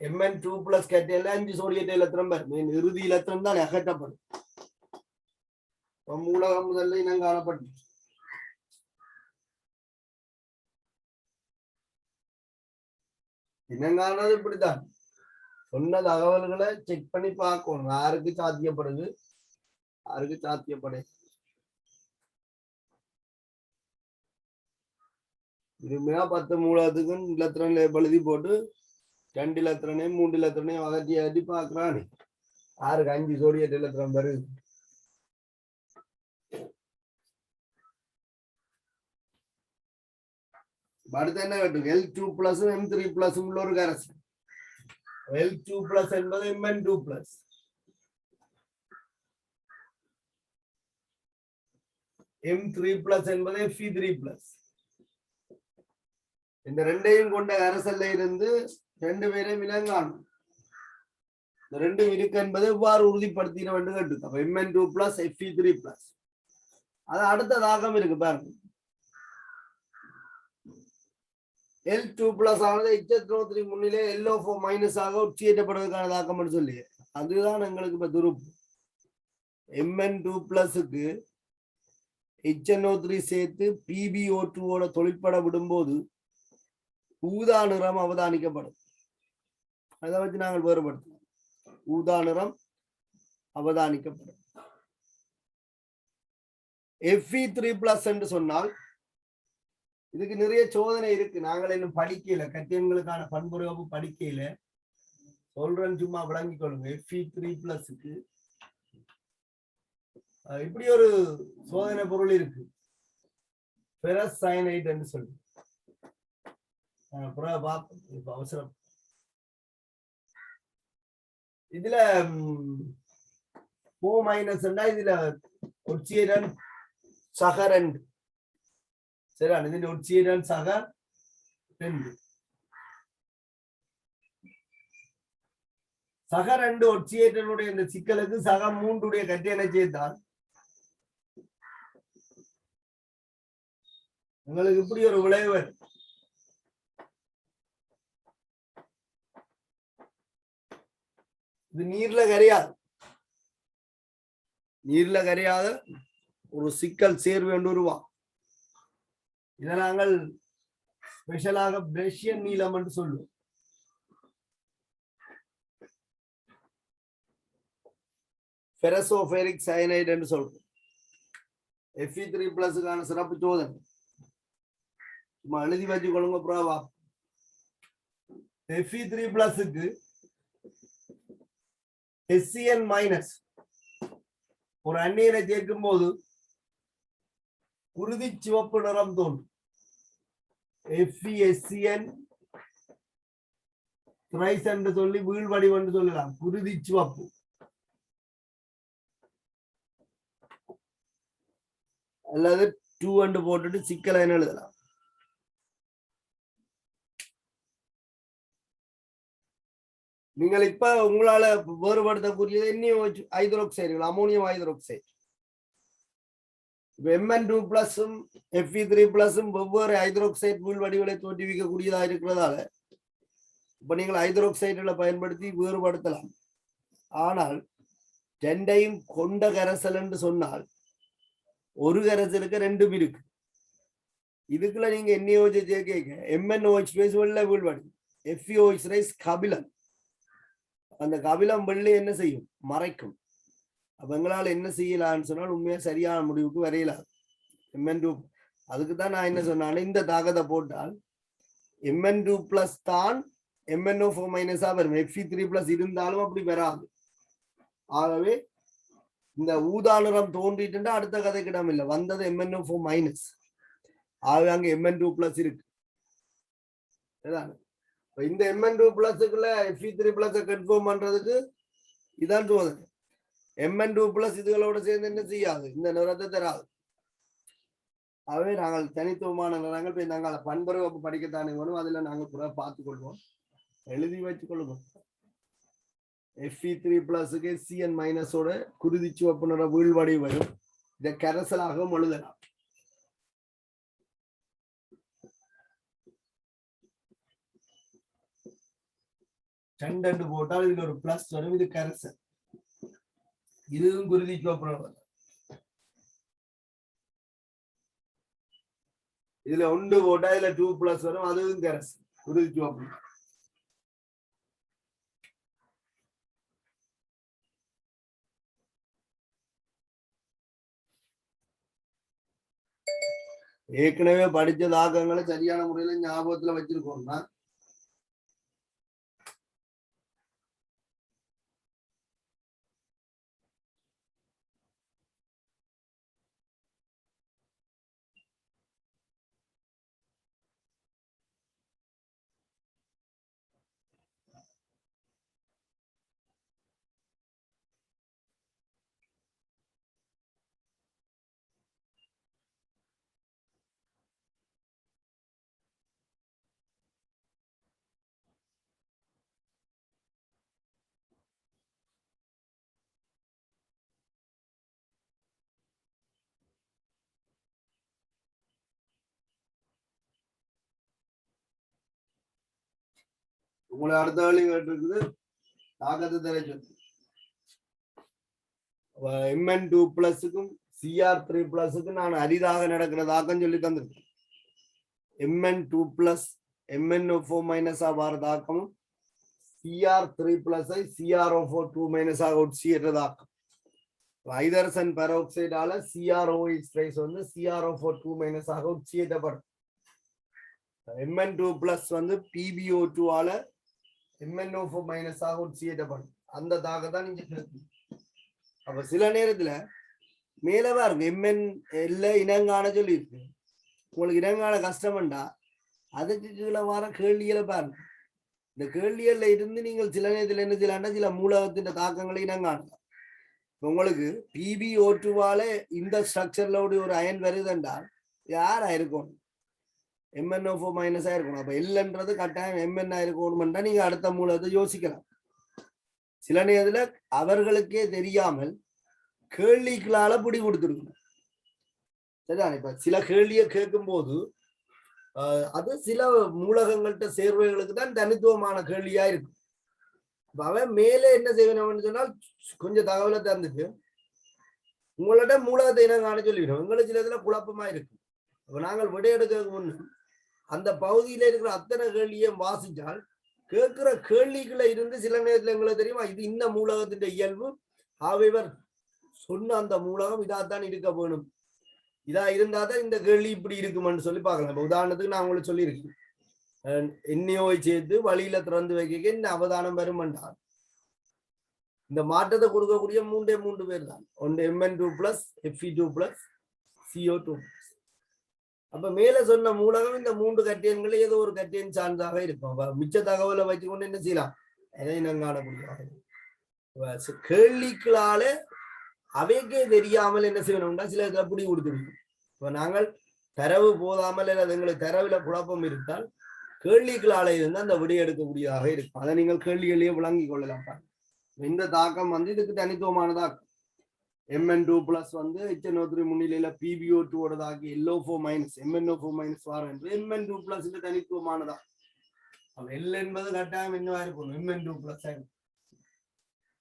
Mn2+ கேட்டையன்ல 5 சோடியேட் இலத்திரன் வரும். இறுதி இலத்திரன் தான் அகற்றப்படும். மூலகம் முதல்ல இனம் காணப்பட்டு இனங்கானது இப்படித்தான். சொன்ன தகவல்களை செக் பண்ணி பார்க்கணும். யாருக்கு சாத்தியப்படுது, யாருக்கு சாத்தியப்படு. விரும்பினா 10 மூலத்துக்கும் இலத்திரன் எழுதி போட்டு 2 இலத்திரனையும் 3 இலத்திரனையும் அகற்றி பார்க்கிறானே யாருக்கு 5 சோடியேட் இலத்திரன் வருது. அடுத்து என்ன கேட்டு L2+ M3+ உள்ள ஒரு கரைசல். L2+ என்பது Mn2+. M3+ என்பது Fe3+. இந்த ரெண்டையும் கொண்ட கரைசல்ல இருந்து 2 பேரையும் இனங்காணும். இந்த 2 இருக்கு என்பதை எவ்வாறு உறுதிப்படுத்தின வேண்டும் கேட்டு. அப்ப Mn2+ Fe3+. அது அடுத்த தாக்கம் இருக்கு பாருங்க. L2+ ஆனது HH3 முன்னிலே LO4- ஆக உச்சியேற்றப்படுவதற்கான தாக்கம் சொல்லி அதுதான் எங்களுக்கு இப்ப துருப்பு. Mn2+க்கு HNO3 சேர்த்து PbO2 தொழிற்பட விடும்போது ஊதா நிறம் அவதானிக்கப்படும். அதை வச்சு நாங்கள் வேறுபடுத்தலாம். ஊதா நிறம் அவதானிக்கப்படும். Fe3+ என்று சொன்னால் இதுக்கு நிறைய சோதனை இருக்கு. நாங்கள் இன்னும் படிக்கல, கட்டியன்களுக்கான பண்புறவு படிக்கல. சொல்றேன், சும்மா விளங்கிக் கொள்ளுங்க. Fe3+க்கு இப்படி ஒரு சோதனை பொருள் இருக்கு, ஃபெரஸ் சயனைட் என்று சொல்லி. அவசரம். இதுல O- இதுல ஒட்சியரன் சக 2. சரியா? இதுல ஒட்சியரன் சக 2. சக 2 ஒட்சியேட்டனுடைய இந்த சிக்கலுக்கு சக 3 கட்டியனை சேர்த்தால் உங்களுக்கு இப்படி ஒரு விளைவு. இது நீர்ல கரையாது. நீர்ல கரையாத ஒரு சிக்கல் சேர்வு என்று உருவாகும். இதை நாங்கள் ஸ்பெஷலாக பிரஷியன் நீலம் என்று சொல்லுவோம். ஃபெரசோஃபெரிக் சயனைட் என்று சொல்றோம். Fe3+க்கான சிறப்பு சோதனை சும்மா எழுதி வச்சு கொள்ளுங்க. ப்ரோவா Fe3+க்கு HCN- ஒரு அந்நியனை சேர்க்கும் போது குருதி சிவப்பு நிறம் தோன்றும். FeHCN thrice என்று சொல்லி வீழ்வடிவு என்று சொல்லலாம். குருதி சிவப்பு. அல்லது 2 என்று போட்டுட்டு சிக்கலை எழுதலாம். நீங்கள் இப்ப உங்களால வேறுபடுத்தக்கூடியது NaOH ஹைட்ரோக்சைடுகள், அமோனியம் ஹைட்ரோக்சைடு. Mn2+ம் Fe3+ம் வெவ்வேறு ஹைட்ரோக்சைடு வீழ்வடிவுகளை தோற்றுவிக்கக்கூடியதாக இருக்கிறதால இப்ப நீங்கள் ஹைட்ரோக்சைடுகளை பயன்படுத்தி வேறுபடுத்தலாம். ஆனால் ரெண்டையும் கொண்ட கரைசல் என்று சொன்னால் ஒரு கரைசலுக்கு 2 இருக்கு. இதுக்குள்ள நீங்க NaOH சேர்க்க MnOH வெள்ள வீழ்வடிவு, FeOH ரைஸ் கபிலம். அந்த கபிலம் வெள்ளை என்ன செய்யும்? மறைக்கும். அப்ப எங்களால் என்ன செய்யலாம்னு சொன்னால் உண்மையா சரியான முடிவுக்கு வரையலாம். Mn2 அதுக்கு தான் நான் என்ன சொன்னாலும் இந்த தாக்கத்தை போட்டால் Mn2+ தான் MnO4- வரும். Fe3+ இருந்தாலும் அப்படி வராது. ஆகவே இந்த ஊதா நிறம் தோன்றிட்டு அடுத்த கதைக்கு இடம் இல்லை, வந்தது MnO4-. ஆகவே அங்க Mn2+ இருக்கு. இந்த Mn2+க்குள்ள Fe3+ கன்ஃபார்ம் பண்றதுக்கு இதான் சோதனை. Mn2+ இதுகளோட சேர்ந்து என்ன செய்யாது? இந்த நிறத்தை தராது. ஆகவே நாங்கள் தனித்துவமான நிறங்கள் போய் நாங்கள் பண்புறவு படிக்கத்தானே வரும். அதுல நாங்கள் பார்த்துக் கொள்வோம், எழுதி வச்சுக் கொள்வோம். Fe3+க்கு HCN- குருதி சிவப்பு நிற வீழ்வடை வரும். இதை கரைசலாகவும் எழுதலாம். ரெண்டு போட்டால் இதுல ஒரு பிளஸ் வரும். இது கரைசல், இதுவும் குருதி சிவப்பு. இதுல 1 போட்டா இதுல 2+ வரும், அதுவும் கரைசல், குருதி சிவப்பு. ஏற்கனவே படிச்ச தாக்கங்களை சரியான முறையில ஞாபகத்துல வச்சிருக்கோம்னா உங்களை அடுத்த வேலை கேட்டு இருக்குது தாக்கத்தை தெரிஞ்சு Mn2 பிளஸுக்கும் Cr3 பிளஸுக்கும் நான் அரிதாக நடக்கிற தாக்கம் சொல்லி தந்திருக்கேன். Mn2 பிளஸ் MnO4 மைனஸ் ஆகிற தாக்கமும் Cr3 பிளஸ் CrO4 மைனஸ் ஆக உட்சியற்ற தாக்கம். ஐதரசன் பெராக்சைடால CrOH வந்து CrO4 மைனஸ் ஆக உட்சியேற்றப்படும். Mn2 பிளஸ் வந்து PbO2 ஆல MnO4 மைனஸ் ஆக உட்சியேற்றப்படும். அந்த தாக்கத்தான் நீங்க கேட்கணும். அப்ப சில நேரத்துல மேலவா இருக்கு Mn எல்ல இனங்கான சொல்லி இருக்கு. உங்களுக்கு இனங்கான கஷ்டம்டா அதுக்கு கீழே வர கேள்விகளை பாருங்க. இந்த கேள்விகள்ல இருந்து நீங்கள் சில நேரத்தில் என்ன செய்யலாம்னா சில மூலகத்தின் தாக்கங்களை இனங்காணலாம். உங்களுக்கு PbO2வால இந்த ஸ்ட்ரக்சர்ல ஒரு அயன் வருதுன்றால் யாரா இருக்கணும்? MnO4 மைனஸ் ஆயிருக்கணும். அப்ப எல்ன்றது கட்டாயம் Mn ஆயிருக்கணும்ன்றா நீங்க அடுத்த மூலத்தை யோசிக்கலாம். சில நேரத்துல அவர்களுக்கே தெரியாமல் கேள்விகளால பிடி கொடுத்துருக்கணும். சரிதான். இப்ப சில கேள்வியை கேட்கும் போது அது சில மூலகங்கள்கிட்ட சேர்வைகளுக்கு தான் தனித்துவமான கேள்வியா இருக்கும். அவன் மேலே என்ன செய்யணும்னு சொன்னால் கொஞ்சம் தகவலை தந்துட்டு உங்களோட மூலகத்தை என்ன காண சொல்லிவிடும். எங்களுக்கு சில இதுல குழப்பமா இருக்கு. அப்ப நாங்கள் விடையெடுக்க முன்னு அந்த பகுதியில இருக்கிற அத்தனை கேள்வியும் வாசிச்சால் கேட்கிற கேள்விகளை இருந்து சில நேரத்துல எங்களுக்கு தெரியுமா இது இந்த மூலகத்தின் இயல்பு ஆவைவர் சொன்ன அந்த மூலகம் இதாத்தான் இருக்க வேணும், இதா இருந்தாதான் இந்த கேள்வி இப்படி இருக்குமென்னு சொல்லி பார்க்கலாம். உதாரணத்துக்கு நான் உங்களுக்கு சொல்லியிருக்கேன், எண்ணெயோவை சேர்த்து வழியில திறந்து வைக்க இந்த அவதானம் வரும் என்றால் இந்த மாற்றத்தை கொடுக்கக்கூடிய மூன்று பேர் தான். ஒன்று Mn2 plus Fe2 plus CO2. அப்ப மேல சொன்ன மூலகம் இந்த மூன்று கட்டியன்களை ஏதோ ஒரு கட்டியன் சார்ந்தாக இருக்கும். மிச்ச தகவலை வச்சுக்கொண்டு என்ன செய்யலாம், அதை நான் காணக்கூடிய கேள்விகளால அவைக்கே தெரியாமல் என்ன செய்யணும்னா சில அப்படி கொடுத்துருக்கோம். இப்ப நாங்கள் தரவு போதாமல் எங்களுக்கு தரவுல குழப்பம் இருந்தால் கேள்விகளால இருந்து அந்த விடை எடுக்கக்கூடியதாக இருக்கும். அதை நீங்கள் கேள்விகளையே விளங்கிக் கொள்ளலாம். இந்த தாக்கம் வந்து இதுக்கு தனித்துவமான தாக்கம். Mn2 பிளஸ் வந்து HNO3 முன்னிலையில PbO2 தாக்கி LO4 மைனஸ் MnO4 மைனஸ் வார என்று Mn2 பிளஸ் இது தனித்துவமானதா. L என்பது கட்டாயம் என்னவா இருக்கும், Mn2 பிளஸ் ஆகும்.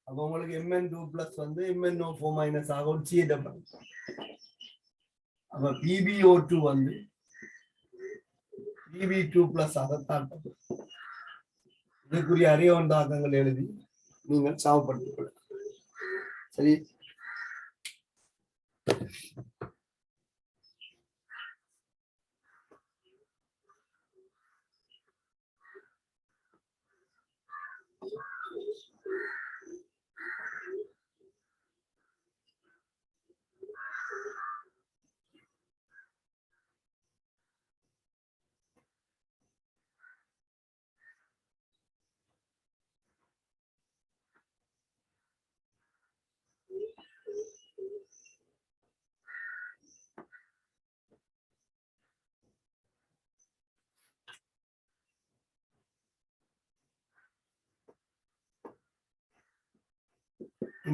அப்ப உங்களுக்கு Mn2 பிளஸ் வந்து MnO4 மைனஸ் ஆக உட்சியேற்றப்படும். அப்ப PbO2 வந்து Pb2 பிளஸ் ஆகத்தான். இதுக்குரிய அறியவன் தாக்கங்கள் எழுதி நீங்கள் சமப்படுத்திக் கொள்ள. சரி,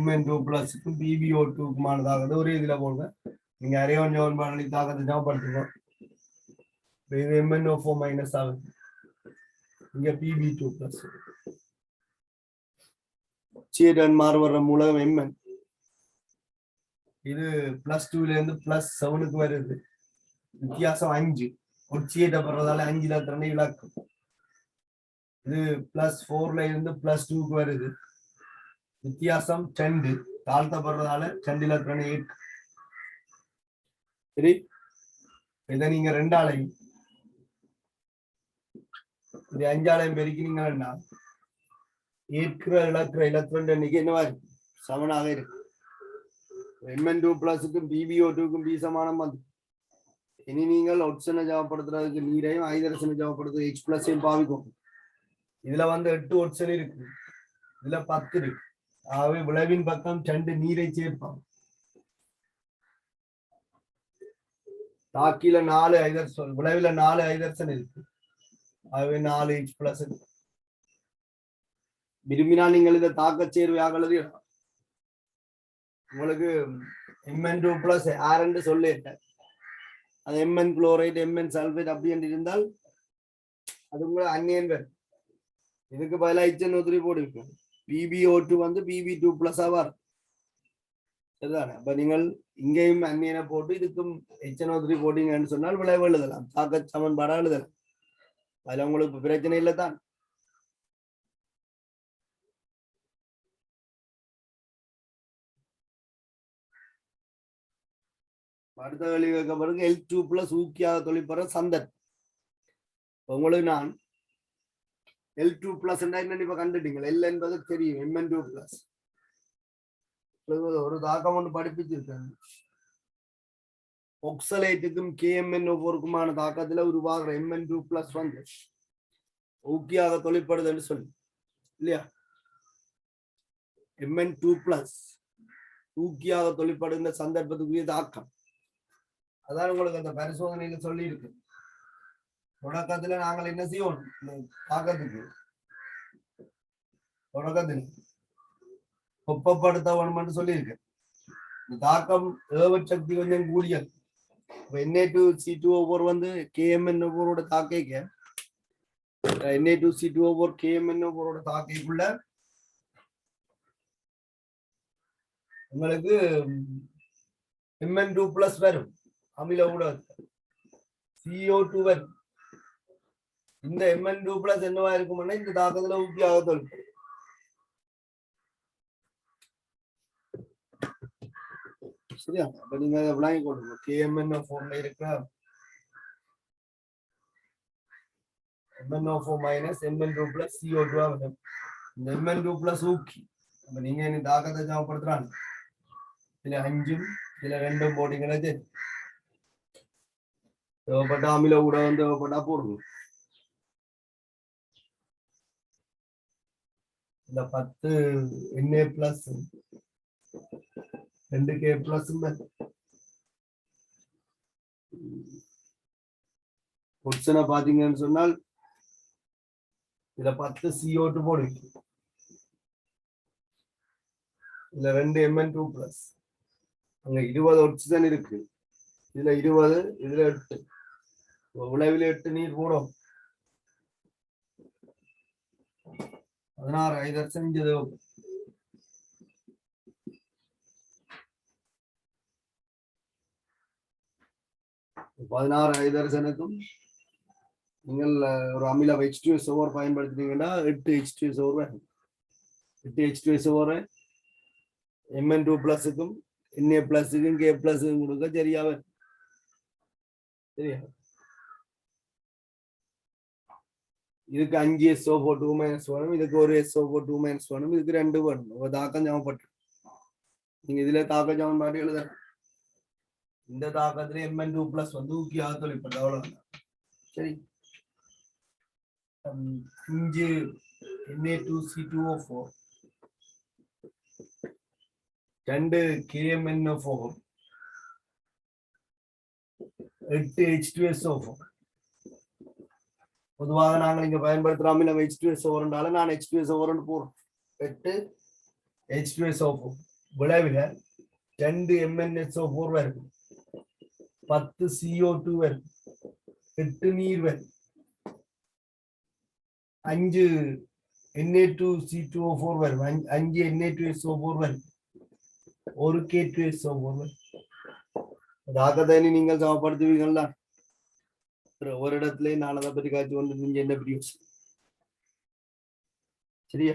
Mn2 பிளஸுக்கும் PbO2க்குமானதாக ஒரே இதுல போங்க. நீங்க அறியவன் ஜோன்பானி தாக்கத்தை ஞாபகப்படுத்துங்க. இது MnO4 மைனஸ் ஆகுது, இங்க Pb2 பிளஸ். சீரன் மாறுவர மூலம் Mn இது +2ல இருந்து +7க்கு வருது. வித்தியாசம் 5. உச்சியேற்றப்படுறதால 5ல தண்ணி விளக்கும். இது +4ல இருந்து +2க்கு வருது. வித்தியாசம் 2. தாழ்த்தப்படுறதால 2ல 8. சரி, இதை நீங்க 2ஆலையும் இது 5ஆலையும் பெருக்கினீங்கன்னா ஏற்கிற இழக்கிற இலத்திரண்டு எண்ணிக்கை என்னவா இருக்கு, சமனாக இருக்கு. Mn2 பிளஸுக்கும் PbO2க்கும் B சமானம் வந்து இனி நீங்கள் ஒட்சனை ஜாமப்படுத்துறதுக்கு நீரையும் ஐதரசனை ஜாமப்படுத்துறது H பிளஸையும் பாவிக்கும். இதுல வந்து 8 ஒட்சன் இருக்கு, இதுல 10 இருக்கு. ஆகவே விளைவின் பக்கம் 2 நீரை சேர்ப்பாங்க. தாக்கில 4 ஐதரசன், விளைவுல 4 ஐதரசன் இருக்கு. ஆகவே 4 H பிளஸ் இருக்கு. விரும்பினால் நீங்கள் இதை தாக்க சேர்வையாக எழுதிடலாம். உங்களுக்கு Mn2 பிளஸ் R சொல்லிட்டேன். அது Mn குளோரைட் Mn சல்பேட் அப்படி என்று இருந்தால் அது உங்களை அந்நியன் பேர். இதுக்கு பதிலாக HNO3 போட்டு PbO2 வந்து Pb2 பிளஸ் ஆவார். சரிதானே? அப்ப நீங்கள் இங்கேயும் அந்நியனை போட்டு இதுக்கும் HNO3 போட்டீங்கன்னு சொன்னால் விளைவு எழுதலாம், தாக்க சமன்பாடா எழுதலாம். அதுல உங்களுக்கு பிரச்சனை இல்லை தான். அடுத்த கேள்வி கேட்க பிறகு L2 பிளஸ் ஊக்கியாக தொழிற்படுற சந்தர். உங்களுக்கு நான் L2 பிளஸ் என்ன இப்ப கண்டுட்டீங்க, L என்பது தெரியும், Mn2 பிளஸ் ஒரு தாக்கம் ஒன்று படிப்பிச்சிருக்கேன். ஒக்சலேட்டுக்கும் KMnO4க்குமான தாக்கத்துல உருவாகிற Mn2 பிளஸ் வந்து ஊக்கியாக தொழிற்படுதுன்னு சொல்லி இல்லையா? Mn2 பிளஸ் ஊக்கியாக தொழிற்படுகின்ற சந்தர்ப்பத்துக்குரிய தாக்கம் அதான் உங்களுக்கு அந்த பரிசோதனையில சொல்லி இருக்கு. தொடக்கத்துல நாங்கள் என்ன செய்யணும், தாக்கத்துக்கு தொடக்கத்தில் வெப்பப்படுத்த வேணும்னு சொல்லி இருக்கு. தாக்கம் ஏவற் சக்தி கொஞ்சம் கூடியது. Na2C2O4 வந்து KMnO4 தாக்கைக்கு Na2C2O4 KMnO4 தாக்கைக்குள்ள உங்களுக்கு Mn2 பிளஸ் வரும், அமில ஊடகம் CO2 வரும். இந்த Mn2 பிளஸ் என்னவா இருக்கும்னா இந்த தாக்கத்துல ஊக்கியாக தொழில். சரியா? அப்ப நீங்க விளங்கி கொடுங்க. KMnO4 இருக்கிற MnO4 minus Mn2 plus CO2 ஆகும். இந்த Mn2 பிளஸ் ஊக்கி அப்ப நீங்க இந்த தாக்கத்தை ஞாபகப்படுத்துறாங்க. இதுல 5ம் இதுல 2ம் போட்டீங்கன்னா தேவைப்பட்ட அமில ஊடகம் தேவைப்பட்டா போடுங்க. இந்த 10 Na பிளஸ் 2K பிளஸ் ஒட்சனை பாத்தீங்கன்னு சொன்னால் இதுல 10 CO2 போடுவீங்க, இதுல 2 Mn2 பிளஸ், அங்க 20 ஒட்சிஜன் இருக்கு, இதுல 20 இதுல 8, உழவில 8 நீர் போடும், 16 ஹைட்ரஜன் இங்க 16 ஹைட்ரஜனுக்கும் நீங்கள் ஒரு அமில H2SO4 பயன்படுத்தினீங்கன்னா 8 H2SO4 வரும். 8 H2SO4 Mn2 பிளஸுக்கும் Na பிளஸுக்கும் K பிளஸுக்கும் கொடுக்க சரியா வரும். சரியா? இதுக்கு 5 SO4 2- வேணும், இதுக்கு ஒரு SO4 2- வேணும், இதுக்கு 2 வேணும். ஒரு தாக்கம் சமப்பட்டு நீங்க இதுல தாக்க சமன்பாடு எழுத இந்த தாக்கத்துல Mn2 பிளஸ் வந்து ஊக்கியாக தொழிற்படுது, அவ்வளவுதான். சரி, 5 Na2C2O4 2 KMnO4 8 H2SO4. பொதுவாக நாங்கள் இங்க பயன்படுத்துற அமிலம் H2SO4 நான் H2SO4 போறோம். 8 H2SO4 விளைவில 2 MnSO4 வரும், 10 CO2 வரும், 8 நீர் வரும், 5 Na2C2O4 வரும், 5 Na2SO4 வரும், 1 K2SO4 வரும். தாக்கத்தை நீங்கள் சமப்படுத்துவீங்களா? ஒரு இடத்துல நான் அதை பற்றி காய்ச்சி கொண்டு நீங்க என்ன பிரியோசனம்? சரியா?